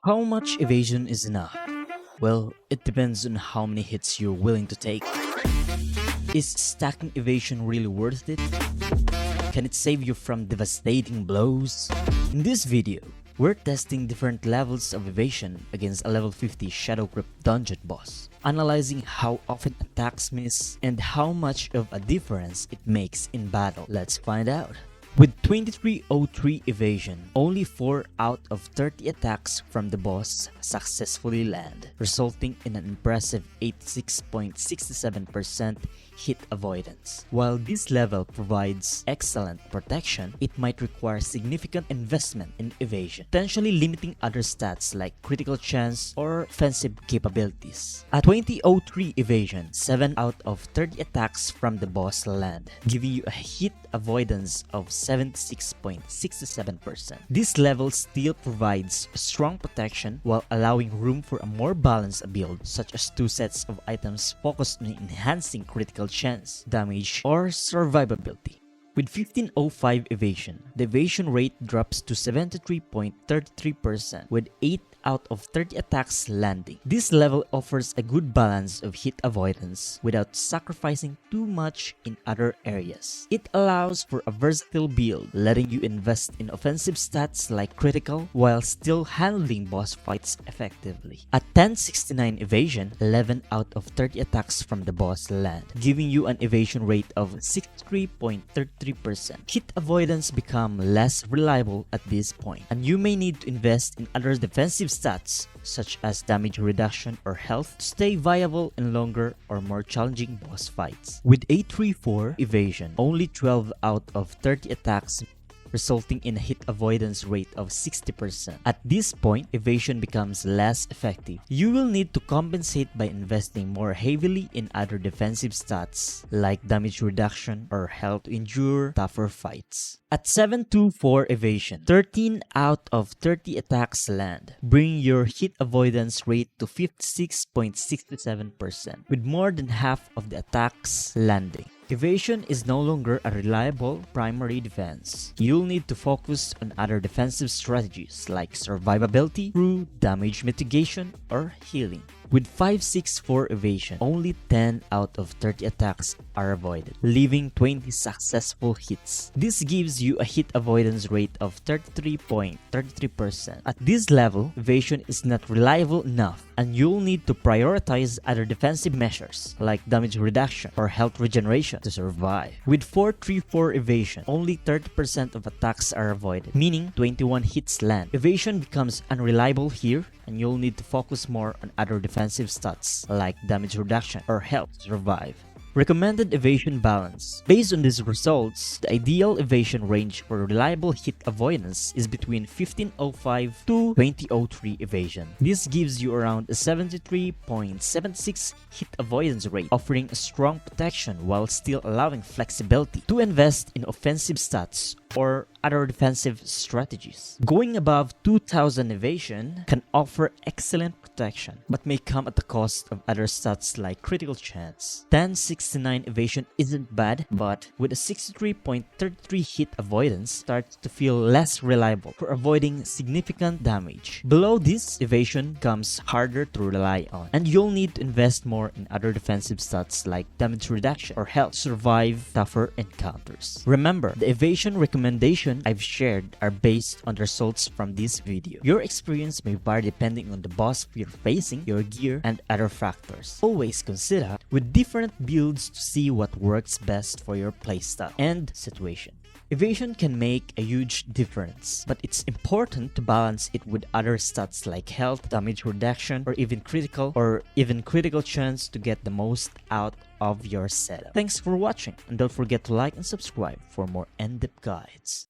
How much evasion is enough? Well, it depends on how many hits you're willing to take. Is stacking evasion really worth it? Can it save you from devastating blows? In this video, we're testing different levels of evasion against a level 50 Shadow Crypt dungeon boss, analyzing how often attacks miss and how much of a difference it makes in battle. Let's find out. With 2303 evasion, only 4 out of 30 attacks from the boss successfully land, resulting in an impressive 86.67% hit avoidance. While this level provides excellent protection, it might require significant investment in evasion, potentially limiting other stats like critical chance or offensive capabilities. At 2003 evasion, 7 out of 30 attacks from the boss land, giving you a hit avoidance of 76.67%. This level still provides strong protection while allowing room for a more balanced build, such as 2 sets of items focused on enhancing critical chance, damage, or survivability. With 1505 evasion, the evasion rate drops to 73.33% with 8 out of 30 attacks landing. This level offers a good balance of hit avoidance without sacrificing too much in other areas. It allows for a versatile build, letting you invest in offensive stats like critical while still handling boss fights effectively. At 1069 evasion, 11 out of 30 attacks from the boss land, giving you an evasion rate of 63.33%. Hit avoidance become less reliable at this point, and you may need to invest in other defensive stats such as damage reduction or health to stay viable in longer or more challenging boss fights. With 834 evasion, only 12 out of 30 attacks, resulting in a hit avoidance rate of 60%. At this point, evasion becomes less effective. You will need to compensate by investing more heavily in other defensive stats like damage reduction or health to endure tougher fights. At 724 evasion, 13 out of 30 attacks land, bringing your hit avoidance rate to 56.67%, with more than half of the attacks landing. Evasion is no longer a reliable primary defense. You'll need to focus on other defensive strategies like survivability through damage mitigation or healing. With 564 evasion, only 10 out of 30 attacks are avoided, leaving 20 successful hits. This gives you a hit avoidance rate of 33.33%. At this level, evasion is not reliable enough, and you'll need to prioritize other defensive measures like damage reduction or health regeneration to survive. With 434 evasion, only 30% of attacks are avoided, meaning 21 hits land. Evasion becomes unreliable here, and you'll need to focus more on other defensive stats like damage reduction or health to survive. Recommended evasion balance. Based on these results, the ideal evasion range for reliable hit avoidance is between 1505 to 2003 evasion. This gives you around a 73.76 hit avoidance rate, offering a strong protection while still allowing flexibility to invest in offensive stats or other defensive strategies. Going above 2000 evasion can offer excellent protection, but may come at the cost of other stats like critical chance. 1069 evasion isn't bad, but with a 63.33 hit avoidance starts to feel less reliable for avoiding significant damage. Below this, evasion comes harder to rely on, and you'll need to invest more in other defensive stats like damage reduction or health to survive tougher encounters. Remember, the evasion recommendation I've shared are based on the results from this video. Your experience may vary depending on the boss you're facing, your gear, and other factors. Always consider with different builds to see what works best for your playstyle and situation. Evasion can make a huge difference, but it's important to balance it with other stats like health, damage reduction, or even critical chance to get the most out of your setup. Thanks for watching, and don't forget to like and subscribe for more in-depth guides.